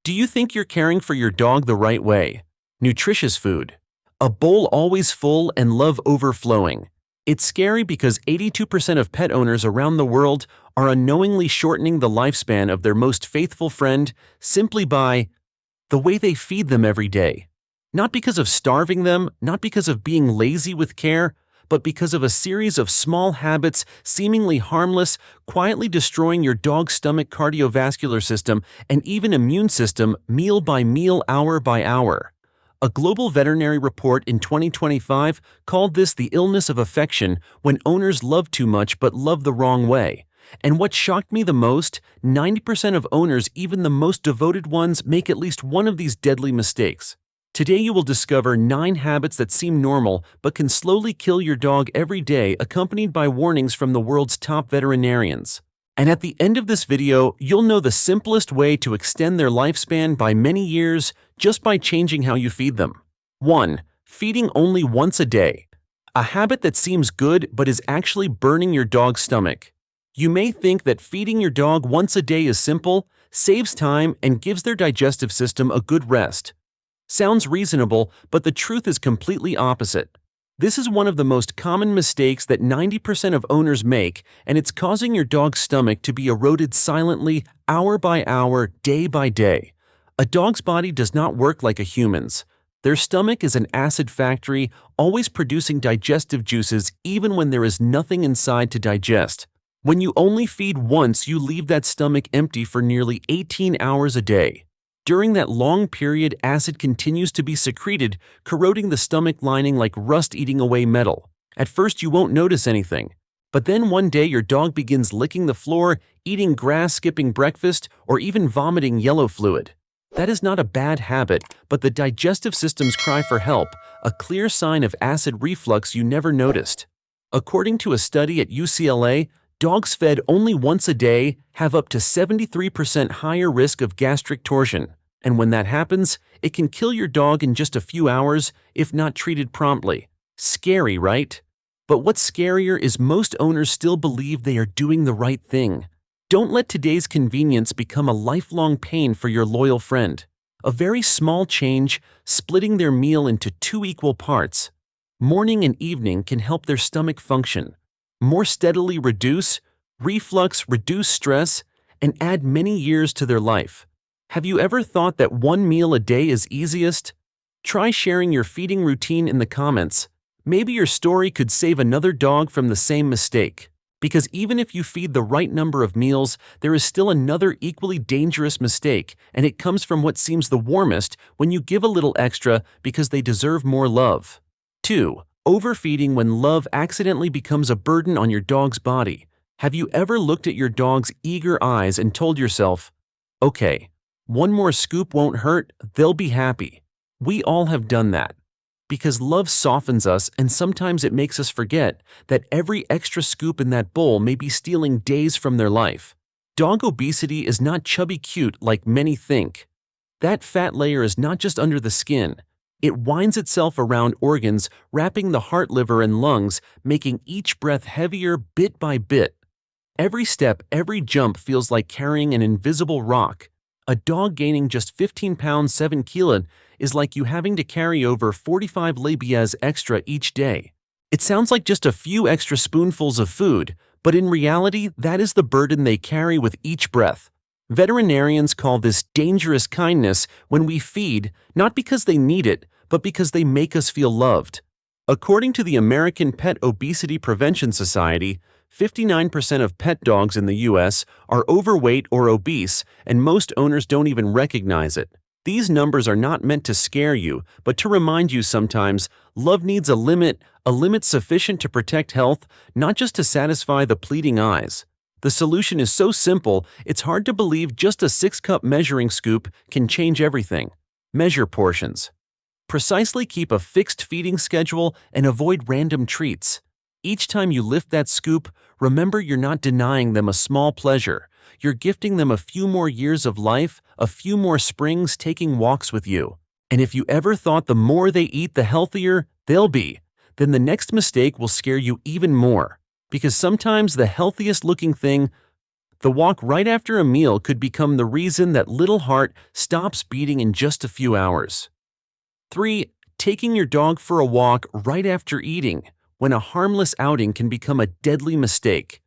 Do you think you're caring for your dog the right way? Nutritious food. A bowl always full and love overflowing. It's scary because 82% of pet owners around the world are unknowingly shortening the lifespan of their most faithful friend simply by the way they feed them every day. Not because of starving them, not because of being lazy with care, but because of a series of small habits seemingly harmless, quietly destroying your dog's stomach, cardiovascular system, and even immune system meal by meal, hour by hour. A global veterinary report in 2025 called this the illness of affection when owners love too much but love the wrong way. And what shocked me the most, 90% of owners, even the most devoted ones, make at least one of these deadly mistakes. Today you will discover 9 habits that seem normal but can slowly kill your dog every day, accompanied by warnings from the world's top veterinarians. And at the end of this video, you'll know the simplest way to extend their lifespan by many years just by changing how you feed them. 1. Feeding only once a day. A habit that seems good but is actually burning your dog's stomach. You may think that feeding your dog once a day is simple, saves time, and gives their digestive system a good rest. Sounds reasonable, but the truth is completely opposite. This is one of the most common mistakes that 90% of owners make, and it's causing your dog's stomach to be eroded silently, hour by hour, day by day. A dog's body does not work like a human's. Their stomach is an acid factory, always producing digestive juices even when there is nothing inside to digest. When you only feed once, you leave that stomach empty for nearly 18 hours a day. During that long period, acid continues to be secreted, corroding the stomach lining like rust eating away metal. At first, you won't notice anything. But then one day your dog begins licking the floor, eating grass, skipping breakfast, or even vomiting yellow fluid. That is not a bad habit, but the digestive system's cry for help, a clear sign of acid reflux you never noticed. According to a study at UCLA, dogs fed only once a day have up to 73% higher risk of gastric torsion, and when that happens, it can kill your dog in just a few hours if not treated promptly. Scary, right? But what's scarier is most owners still believe they are doing the right thing. Don't let today's convenience become a lifelong pain for your loyal friend. A very small change, splitting their meal into 2 equal parts, morning and evening, can help their stomach function more steadily, reduce reflux, reduce stress, and add many years to their life. Have you ever thought that one meal a day is easiest? Try sharing your feeding routine in the comments. Maybe your story could save another dog from the same mistake. Because even if you feed the right number of meals, there is still another equally dangerous mistake, and it comes from what seems the warmest when you give a little extra because they deserve more love. 2. Overfeeding when love accidentally becomes a burden on your dog's body. Have you ever looked at your dog's eager eyes and told yourself, okay, one more scoop won't hurt, they'll be happy? We all have done that. Because love softens us, and sometimes it makes us forget that every extra scoop in that bowl may be stealing days from their life. Dog obesity is not chubby cute like many think. That fat layer is not just under the skin. It winds itself around organs, wrapping the heart, liver, and lungs, making each breath heavier bit by bit. Every step, every jump feels like carrying an invisible rock. A dog gaining just 15 pounds 7 kilos is like you having to carry over 45 labias extra each day. It sounds like just a few extra spoonfuls of food, but in reality, that is the burden they carry with each breath. Veterinarians call this dangerous kindness when we feed, not because they need it, but because they make us feel loved. According to the American Pet Obesity Prevention Society, 59% of pet dogs in the U.S. are overweight or obese, and most owners don't even recognize it. These numbers are not meant to scare you, but to remind you sometimes love needs a limit sufficient to protect health, not just to satisfy the pleading eyes. The solution is so simple, it's hard to believe just a 6-cup measuring scoop can change everything. Measure portions. Precisely keep a fixed feeding schedule and avoid random treats. Each time you lift that scoop, remember you're not denying them a small pleasure. You're gifting them a few more years of life, a few more springs taking walks with you. And if you ever thought the more they eat, the healthier they'll be, then the next mistake will scare you even more. Because sometimes the healthiest looking thing, The walk right after a meal could become the reason that little heart stops beating in just a few hours. 3. Taking your dog for a walk right after eating, when a harmless outing can become a deadly mistake.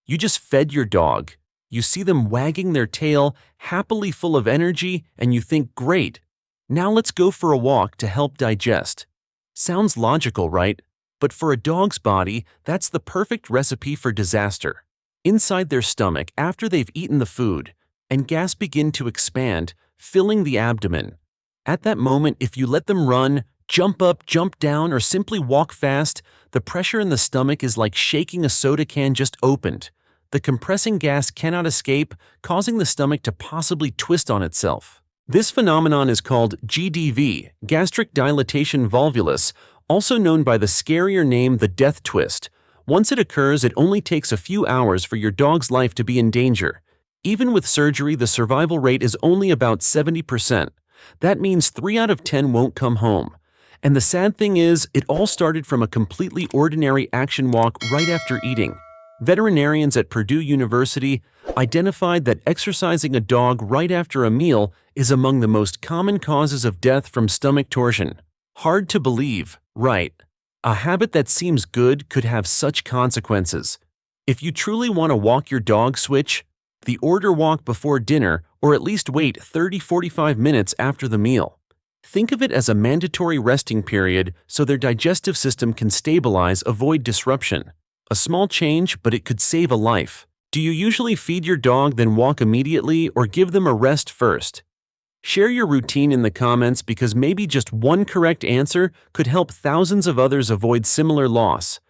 You just fed your dog. You see them wagging their tail, happily full of energy, and you think, great, now let's go for a walk to help digest. Sounds logical, right? But for a dog's body, that's the perfect recipe for disaster. Inside their stomach, after they've eaten the food, and gas begin to expand, filling the abdomen. At that moment, if you let them run, jump up, jump down, or simply walk fast, the pressure in the stomach is like shaking a soda can just opened. The compressing gas cannot escape, causing the stomach to possibly twist on itself. This phenomenon is called GDV, gastric dilatation volvulus, also known by the scarier name the death twist. Once it occurs, it only takes a few hours for your dog's life to be in danger. Even with surgery, the survival rate is only about 70%. That means 3 out of 10 won't come home. And the sad thing is, it all started from a completely ordinary action walk right after eating. Veterinarians at Purdue University identified that exercising a dog right after a meal is among the most common causes of death from stomach torsion. Hard to believe, right? A habit that seems good could have such consequences. If you truly want to walk your dog, switch the order, walk before dinner, or at least wait 30-45 minutes after the meal. Think of it as a mandatory resting period so their digestive system can stabilize, avoid disruption. A small change, but it could save a life. Do you usually feed your dog then walk immediately, or give them a rest first? Share your routine in the comments, because maybe just one correct answer could help thousands of others avoid similar loss.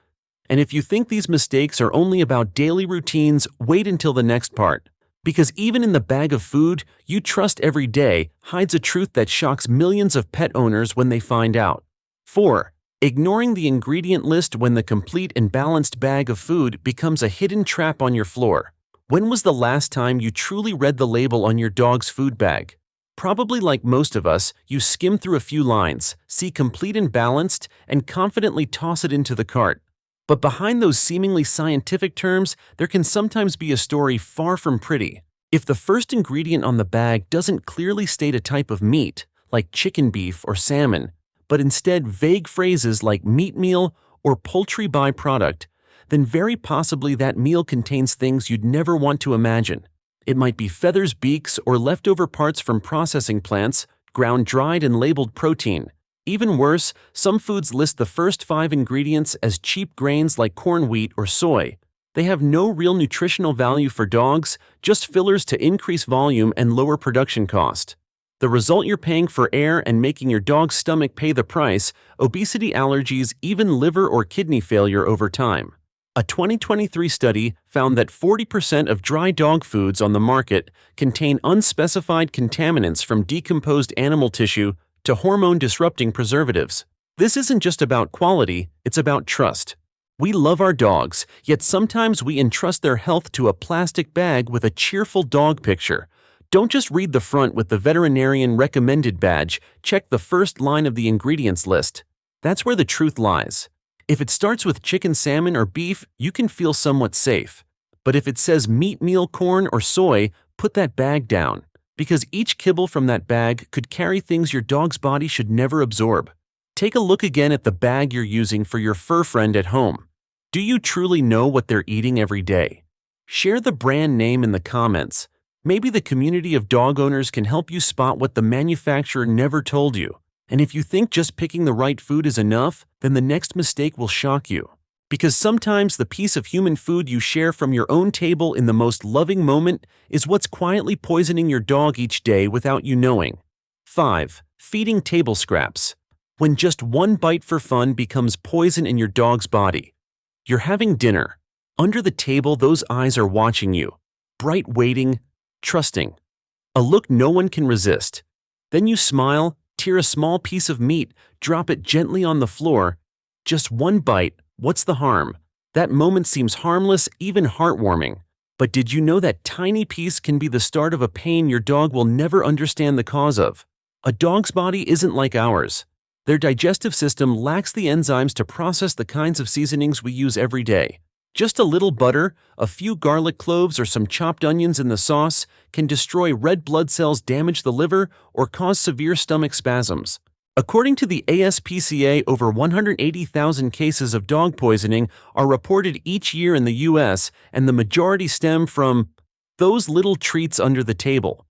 And if you think these mistakes are only about daily routines, wait until the next part. Because even in the bag of food you trust every day hides a truth that shocks millions of pet owners when they find out. 4. Ignoring the ingredient list when the complete and balanced bag of food becomes a hidden trap on your floor. When was the last time you truly read the label on your dog's food bag? Probably like most of us, you skim through a few lines, see complete and balanced, and confidently toss it into the cart. But behind those seemingly scientific terms, there can sometimes be a story far from pretty. If the first ingredient on the bag doesn't clearly state a type of meat, like chicken, beef, or salmon, but instead vague phrases like meat meal or poultry byproduct, then very possibly that meal contains things you'd never want to imagine. It might be feathers, beaks, or leftover parts from processing plants, ground dried and labeled protein. Even worse, some foods list the first 5 ingredients as cheap grains like corn, wheat, or soy. They have no real nutritional value for dogs, just fillers to increase volume and lower production cost. The result, you're paying for air and making your dog's stomach pay the price: obesity, allergies, even liver or kidney failure over time. A 2023 study found that 40% of dry dog foods on the market contain unspecified contaminants, from decomposed animal tissue to hormone-disrupting preservatives. This isn't just about quality, it's about trust. We love our dogs, yet sometimes we entrust their health to a plastic bag with a cheerful dog picture. Don't just read the front with the veterinarian recommended badge, check the first line of the ingredients list. That's where the truth lies. If it starts with chicken, salmon, or beef, you can feel somewhat safe. But if it says meat meal, corn, or soy, put that bag down, because each kibble from that bag could carry things your dog's body should never absorb. Take a look again at the bag you're using for your fur friend at home. Do you truly know what they're eating every day? Share the brand name in the comments. Maybe the community of dog owners can help you spot what the manufacturer never told you. And if you think just picking the right food is enough, then the next mistake will shock you. Because sometimes the piece of human food you share from your own table in the most loving moment is what's quietly poisoning your dog each day without you knowing. 5. Feeding table scraps. When just one bite for fun becomes poison in your dog's body. You're having dinner. Under the table, those eyes are watching you. Bright, waiting, trusting. A look no one can resist. Then you smile, tear a small piece of meat, drop it gently on the floor. Just one bite, what's the harm? That moment seems harmless, even heartwarming. But did you know that tiny piece can be the start of a pain your dog will never understand the cause of? A dog's body isn't like ours. Their digestive system lacks the enzymes to process the kinds of seasonings we use every day. Just a little butter, a few garlic cloves, or some chopped onions in the sauce can destroy red blood cells, damage the liver, or cause severe stomach spasms. According to the ASPCA, over 180,000 cases of dog poisoning are reported each year in the US, and the majority stem from those little treats under the table.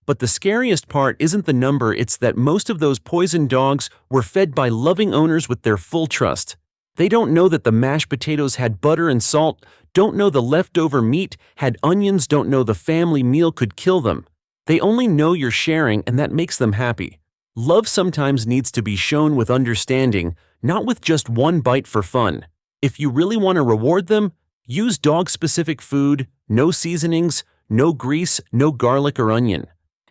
But the scariest part isn't the number, it's that most of those poisoned dogs were fed by loving owners with their full trust. They don't know that the mashed potatoes had butter and salt, don't know the leftover meat had onions, don't know the family meal could kill them. They only know you're sharing, and that makes them happy. Love sometimes needs to be shown with understanding, not with just one bite for fun. If you really want to reward them, use dog-specific food, no seasonings, no grease, no garlic or onion.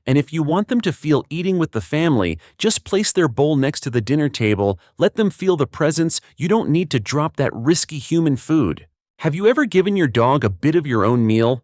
And if you want them to feel eating with the family, just place their bowl next to the dinner table, let them feel the presence. You don't need to drop that risky human food. Have you ever given your dog a bit of your own meal?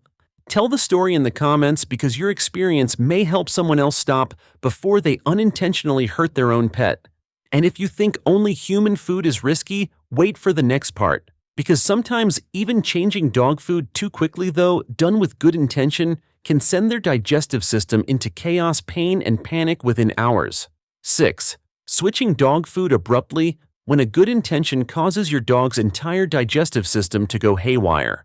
Tell the story in the comments, because your experience may help someone else stop before they unintentionally hurt their own pet. And if you think only human food is risky, wait for the next part. Because sometimes even changing dog food too quickly, though, done with good intention, can send their digestive system into chaos, pain, and panic within hours. 6. Switching dog food abruptly, when a good intention causes your dog's entire digestive system to go haywire.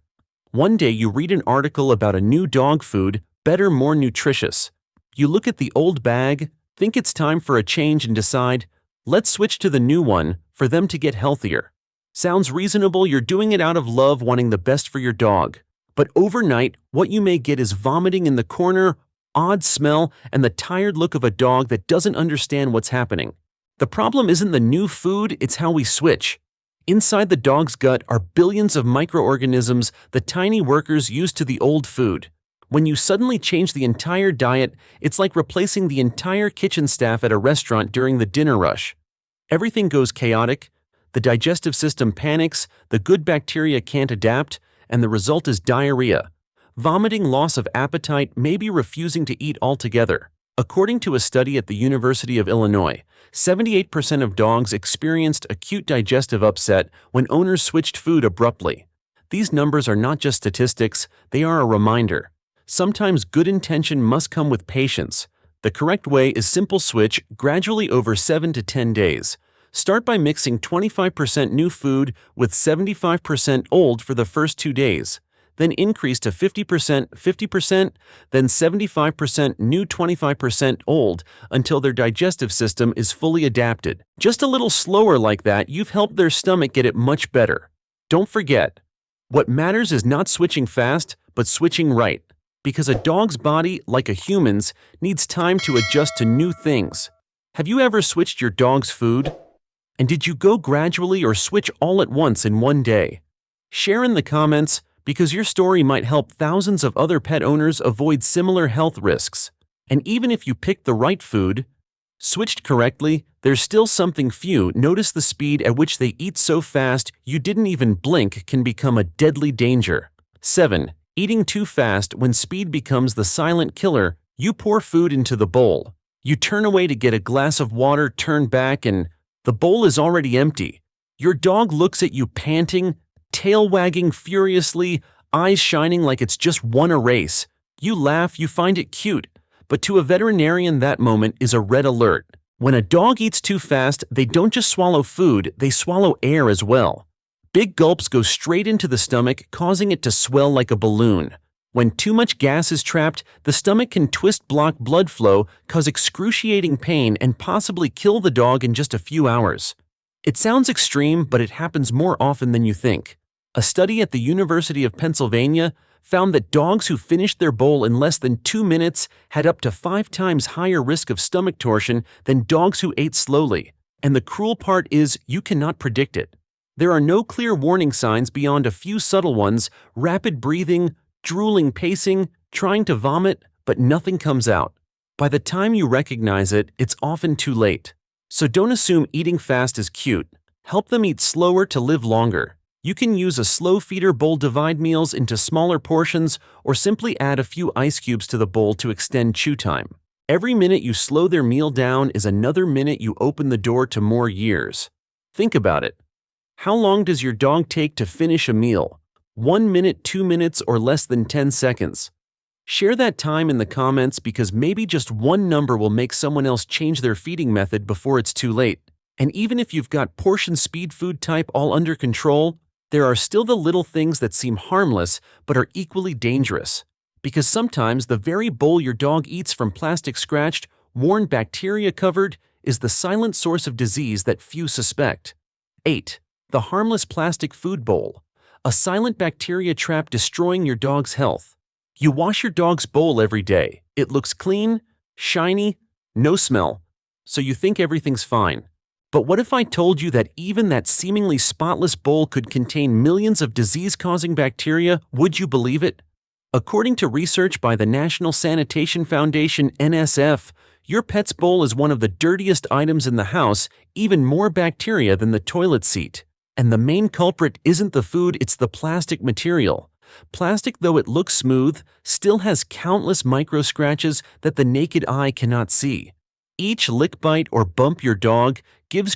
One day you read an article about a new dog food, better, more nutritious. You look at the old bag, think it's time for a change, and decide, let's switch to the new one for them to get healthier. Sounds reasonable, you're doing it out of love, wanting the best for your dog. But overnight, what you may get is vomiting in the corner, odd smell, and the tired look of a dog that doesn't understand what's happening. The problem isn't the new food, it's how we switch. Inside the dog's gut are billions of microorganisms, the tiny workers used to the old food. When you suddenly change the entire diet, it's like replacing the entire kitchen staff at a restaurant during the dinner rush. Everything goes chaotic, the digestive system panics, the good bacteria can't adapt, and the result is diarrhea, vomiting, loss of appetite, maybe refusing to eat altogether. According to a study at the University of Illinois, 78% of dogs experienced acute digestive upset when owners switched food abruptly. These numbers are not just statistics, they are a reminder. Sometimes good intention must come with patience. The correct way is simple: switch gradually over 7 to 10 days. Start by mixing 25% new food with 75% old for the first 2 days. Then increase to 50%, then 75% new, 25% old, until their digestive system is fully adapted. Just a little slower like that, you've helped their stomach get it much better. Don't forget, what matters is not switching fast, but switching right. Because a dog's body, like a human's, needs time to adjust to new things. Have you ever switched your dog's food? And did you go gradually or switch all at once in one day? Share in the comments, because your story might help thousands of other pet owners avoid similar health risks. And even if you picked the right food, switched correctly, there's still something few. Notice the speed at which they eat so fast you didn't even blink can become a deadly danger. 7. Eating too fast, when speed becomes the silent killer. You pour food into the bowl. You turn away to get a glass of water, turn back, and the bowl is already empty. Your dog looks at you panting, tail wagging furiously, eyes shining like it's just won a race. You laugh, you find it cute. But to a veterinarian, that moment is a red alert. When a dog eats too fast, they don't just swallow food, they swallow air as well. Big gulps go straight into the stomach, causing it to swell like a balloon. When too much gas is trapped, the stomach can twist, block blood flow, cause excruciating pain, and possibly kill the dog in just a few hours. It sounds extreme, but it happens more often than you think. A study at the University of Pennsylvania found that dogs who finished their bowl in less than 2 minutes had up to 5 times higher risk of stomach torsion than dogs who ate slowly. And the cruel part is, you cannot predict it. There are no clear warning signs beyond a few subtle ones: rapid breathing, drooling, pacing, trying to vomit, but nothing comes out. By the time you recognize it, it's often too late. So don't assume eating fast is cute. Help them eat slower to live longer. You can use a slow feeder bowl, divide meals into smaller portions, or simply add a few ice cubes to the bowl to extend chew time. Every minute you slow their meal down is another minute you open the door to more years. Think about it. How long does your dog take to finish a meal? 1 minute, 2 minutes, or less than 10 seconds? Share that time in the comments because maybe just one number will make someone else change their feeding method before it's too late. And even if you've got portion speed food type all under control, there are still the little things that seem harmless but are equally dangerous. Because sometimes the very bowl your dog eats from plastic scratched, worn, bacteria covered is the silent source of disease that few suspect. 8. The harmless plastic food bowl. A silent bacteria trap destroying your dog's health. You wash your dog's bowl every day. It looks clean, shiny, no smell, so you think everything's fine. But what if I told you that even that seemingly spotless bowl could contain millions of disease-causing bacteria? Would you believe it? According to research by the National Sanitation Foundation (NSF), your pet's bowl is one of the dirtiest items in the house, even more bacteria than the toilet seat. And the main culprit isn't the food, it's the plastic material. Plastic, though it looks smooth, still has countless micro-scratches that the naked eye cannot see. Each lick, bite, or bump your dog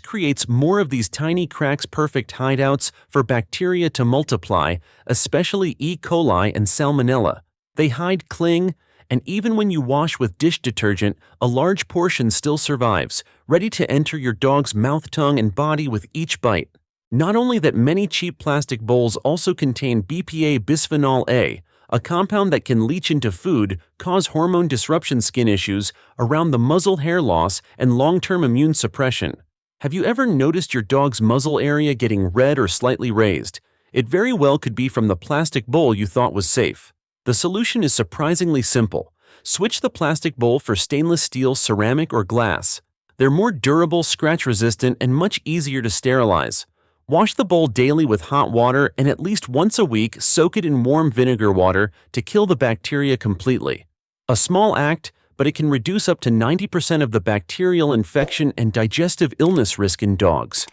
creates more of these tiny cracks, perfect hideouts for bacteria to multiply, especially E. coli and Salmonella. They hide, cling, and even when you wash with dish detergent, a large portion still survives, ready to enter your dog's mouth, tongue, and body with each bite. Not only that, many cheap plastic bowls also contain BPA, bisphenol A, a compound that can leach into food, cause hormone disruption, skin issues around the muzzle, hair loss, and long-term immune suppression. Have you ever noticed your dog's muzzle area getting red or slightly raised? It very well could be from the plastic bowl you thought was safe. The solution is surprisingly simple. Switch the plastic bowl for stainless steel, ceramic, or glass. They're more durable, scratch-resistant, and much easier to sterilize. Wash the bowl daily with hot water and at least once a week soak it in warm vinegar water to kill the bacteria completely. A small act, but it can reduce up to 90% of the bacterial infection and digestive illness risk in dogs.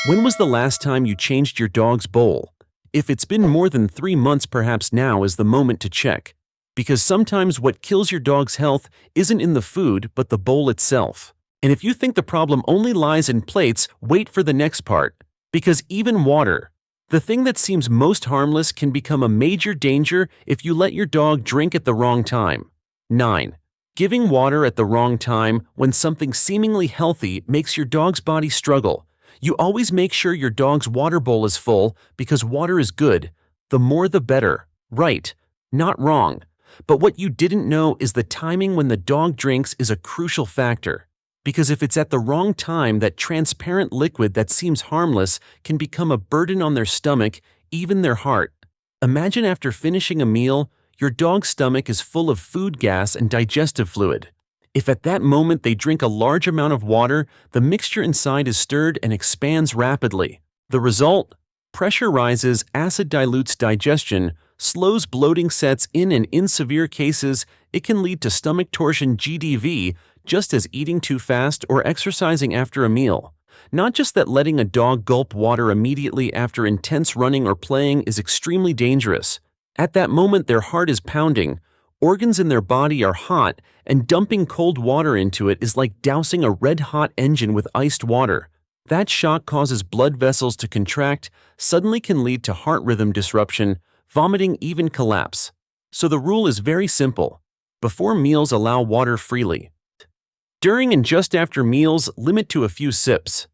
When was the last time you changed your dog's bowl? If it's been more than 3 months, perhaps now is the moment to check. Because sometimes what kills your dog's health isn't in the food but the bowl itself. And if you think the problem only lies in plates, wait for the next part. Because even water, the thing that seems most harmless, can become a major danger if you let your dog drink at the wrong time. 9. Giving water at the wrong time when something seemingly healthy makes your dog's body struggle. You always make sure your dog's water bowl is full because water is good. The more the better. Right, not wrong. But what you didn't know is the timing when the dog drinks is a crucial factor. Because if it's at the wrong time, that transparent liquid that seems harmless can become a burden on their stomach, even their heart. Imagine after finishing a meal, your dog's stomach is full of food, gas, and digestive fluid. If at that moment they drink a large amount of water, the mixture inside is stirred and expands rapidly. The result? Pressure rises, acid dilutes digestion, slows bloating, sets in, and in severe cases, it can lead to stomach torsion, GDV, just as eating too fast or exercising after a meal. Not just that letting a dog gulp water immediately after intense running or playing is extremely dangerous. At that moment, their heart is pounding, organs in their body are hot, and dumping cold water into it is like dousing a red-hot engine with iced water. That shock causes blood vessels to contract, suddenly can lead to heart rhythm disruption, vomiting, even collapse. So the rule is very simple. Before meals, allow water freely. During and just after meals, limit to a few sips.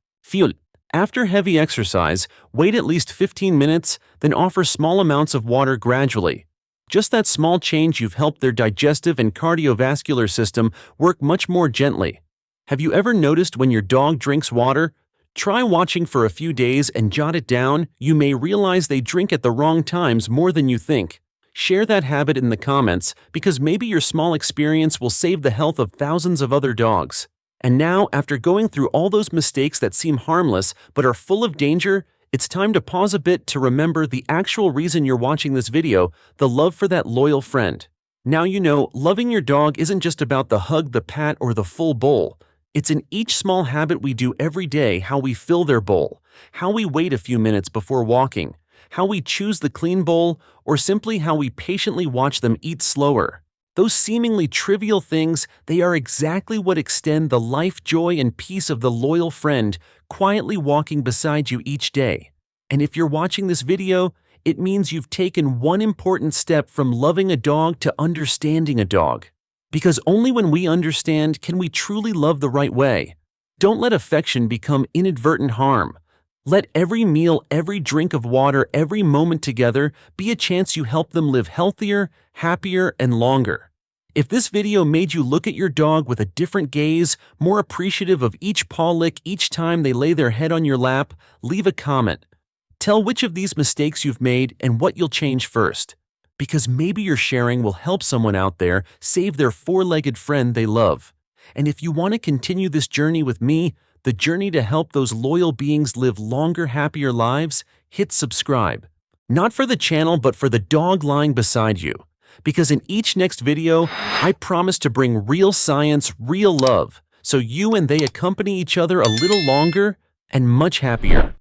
After heavy exercise, wait at least 15 minutes, then offer small amounts of water gradually. Just that small change, you've helped their digestive and cardiovascular system work much more gently. Have you ever noticed when your dog drinks water? Try watching for a few days and jot it down. You may realize they drink at the wrong times more than you think. Share that habit in the comments because maybe your small experience will save the health of thousands of other dogs. And now, after going through all those mistakes that seem harmless but are full of danger, it's time to pause a bit to remember the actual reason you're watching this video, the love for that loyal friend. Now you know, loving your dog isn't just about the hug, the pat, or the full bowl. It's in each small habit we do every day, how we fill their bowl, how we wait a few minutes before walking, how we choose the clean bowl, or simply how we patiently watch them eat slower. Those seemingly trivial things, they are exactly what extend the life, joy, and peace of the loyal friend quietly walking beside you each day. And if you're watching this video, it means you've taken one important step from loving a dog to understanding a dog. Because only when we understand can we truly love the right way. Don't let affection become inadvertent harm. Let every meal, every drink of water, every moment together be a chance you help them live healthier, happier, and longer. If this video made you look at your dog with a different gaze, more appreciative of each paw lick each time they lay their head on your lap, leave a comment. Tell which of these mistakes you've made and what you'll change first. Because maybe your sharing will help someone out there save their four-legged friend they love. And if you want to continue this journey with me, the journey to help those loyal beings live longer, happier lives, hit subscribe. Not for the channel, but for the dog lying beside you. Because in each next video, I promise to bring real science, real love, so you and they accompany each other a little longer and much happier.